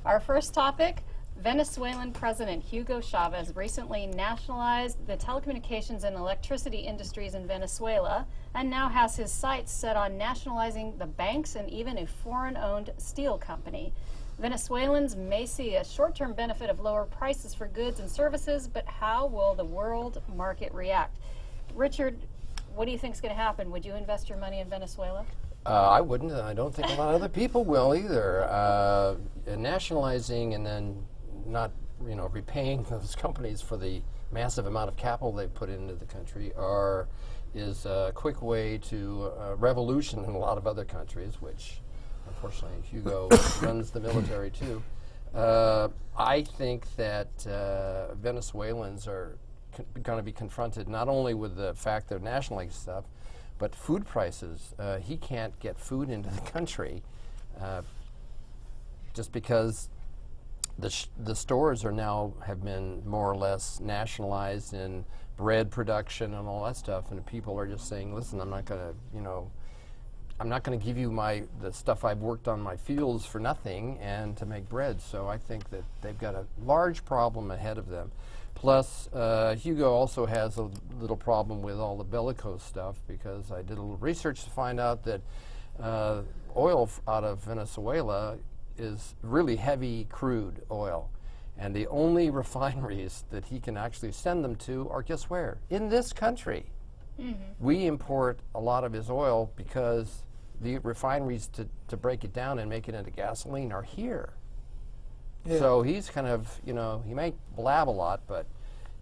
Our first topic, Venezuelan President Hugo Chavez recently nationalized the telecommunications and electricity industries in Venezuela and now has his sights set on nationalizing the banks and even a foreign-owned steel company. Venezuelans may see a short-term benefit of lower prices for goods and services, but how will the world market react? Richard, what do you think is going to happen? Would you invest your money in Venezuela? I wouldn't, and I don't think a lot of other people will either. Nationalizing and then not, repaying those companies for the massive amount of capital they've put into the country is a quick way to revolution in a lot of other countries, which unfortunately Hugo runs the military too. I think that Venezuelans are going to be confronted not only with the fact they're nationalizing stuff, but food prices. He can't get food into the country just because the stores have been more or less nationalized in bread production and all that stuff, and people are just saying, listen, I'm not going to give you the stuff I've worked on my fields for nothing and to make bread. So I think that they've got a large problem ahead of them. Plus, Hugo also has a little problem with all the bellicose stuff, because I did a little research to find out that oil out of Venezuela is really heavy crude oil. And the only refineries that he can actually send them to are, guess where? In this country. Mm-hmm. We import a lot of his oil because the refineries to break it down and make it into gasoline are here. Yeah. So he's kind of, he might blab a lot, but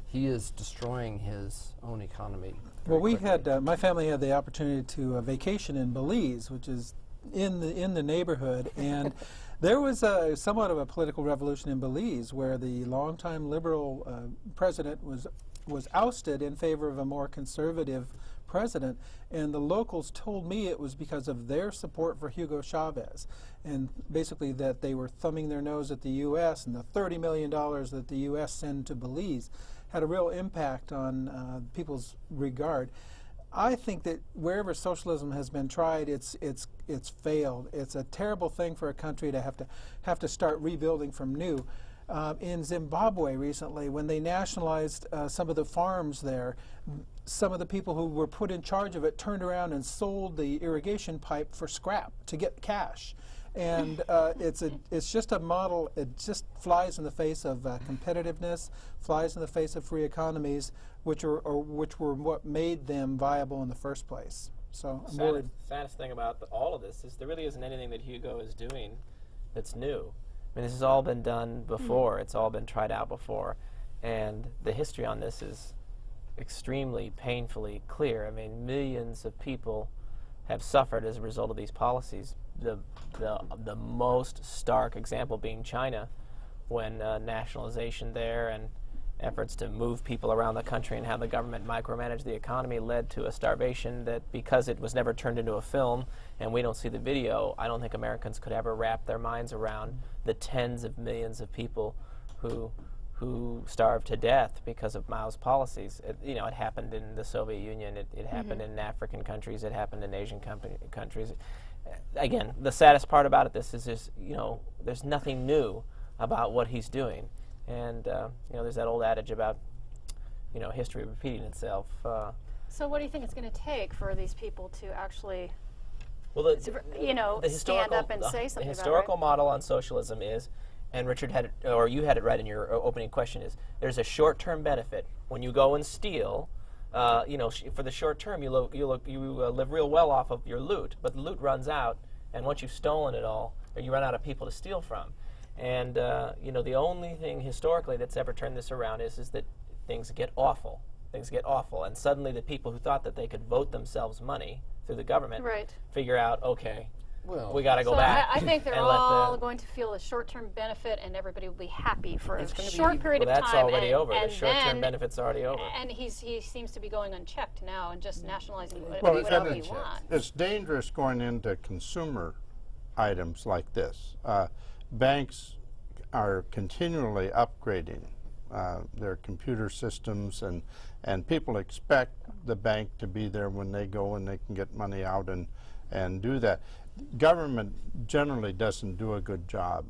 he is destroying his own economy. Well, we had, my family had the opportunity to vacation in Belize, which is in the neighborhood, and there was somewhat of a political revolution in Belize, where the longtime liberal president was ousted in favor of a more conservative president, and the locals told me it was because of their support for Hugo Chavez, and basically that they were thumbing their nose at the U.S., and the $30 million that the U.S. send to Belize had a real impact on people's regard. I think that wherever socialism has been tried, it's failed. It's a terrible thing for a country to have to start rebuilding from new. In Zimbabwe recently, when they nationalized some of the farms there, some of the people who were put in charge of it turned around and sold the irrigation pipe for scrap to get cash. And it's just a model. It just flies in the face of competitiveness, flies in the face of free economies, which were what made them viable in the first place. So I'm worried. Saddest thing about all of this is there really isn't anything that Hugo is doing that's new. I mean, this has all been done before. It's all been tried out before, and the history on this is extremely painfully clear. I mean, millions of people have suffered as a result of these policies. The most stark example being China, when nationalization there and efforts to move people around the country and have the government micromanage the economy led to a starvation that, because it was never turned into a film and we don't see the video, I don't think Americans could ever wrap their minds around the tens of millions of people who starved to death because of Mao's policies. It happened in the Soviet Union, it happened in African countries, it happened in Asian countries. Again, the saddest part about this is just, there's nothing new about what he's doing. And, there's that old adage about, history repeating itself. So what do you think it's going to take for these people to actually, the stand up and say something about it? The historical model on socialism is, and Richard had it, or you had it right in your opening question, is there's a short-term benefit. When you go and steal, for the short term, you live real well off of your loot, but the loot runs out, and once you've stolen it all, you run out of people to steal from. And the only thing historically that's ever turned this around is that things get awful. Things get awful, and suddenly the people who thought that they could vote themselves money through the government figure out, okay, we got to go back. I think they're all going to feel a short-term benefit, and everybody will be happy for a short period of time. That's already over. The short-term benefit's already over. And he seems to be going unchecked now and just nationalizing whatever he wants. It's dangerous going into consumer items like this. Banks are continually upgrading their computer systems, and people expect the bank to be there when they go and they can get money out and do that. Government generally doesn't do a good job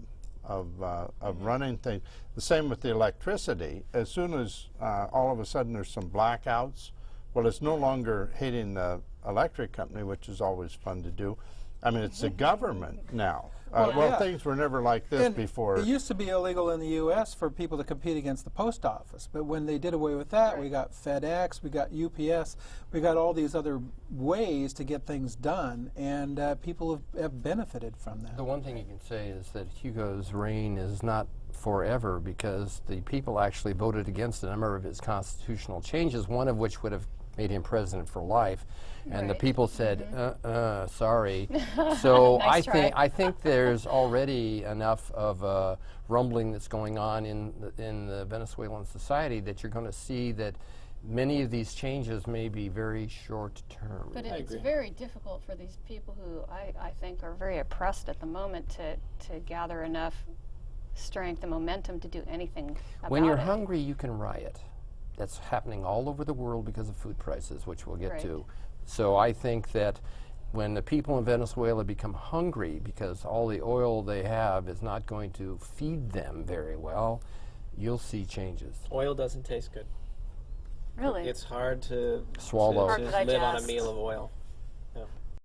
of running things. The same with the electricity. As soon as all of a sudden there's some blackouts, well, it's no longer hitting the electric company, which is always fun to do. I mean, it's the government now. yeah. Things were never like this And before. it used to be illegal in the U.S. for people to compete against the post office, but when they did away with that, we got FedEx, we got UPS, we got all these other ways to get things done, and people have benefited from that. The one thing you can say is that Hugo's reign is not forever, because the people actually voted against a number of his constitutional changes, one of which would have made him president for life, and the Right. people said, sorry. So Nice try. I think there's already enough of rumbling that's going on in the Venezuelan society that you're going to see that many of these changes may be very short term. But I it's agree. very difficult for these people who I think are very oppressed at the moment to gather enough strength and momentum to do anything about When you're it. hungry, you can riot. That's happening all over the world because of food prices, which we'll get Right. to. So I think that when the people in Venezuela become hungry because all the oil they have is not going to feed them very well, you'll see changes. Oil doesn't taste good. Really? It's hard to Swallow. Hard to to live on a digest. meal of oil.